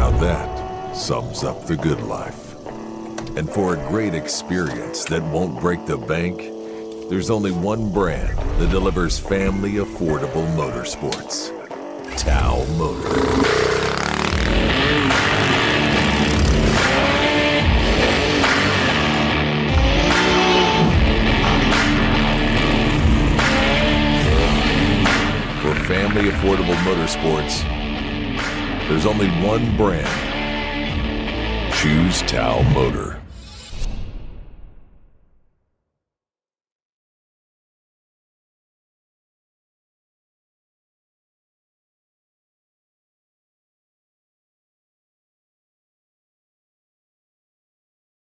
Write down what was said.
Now that sums up the good life. And for a great experience that won't break the bank, there's only one brand that delivers family affordable motorsports. TAO Motor. For family affordable motorsports, there's only one brand. Choose TAO Motor.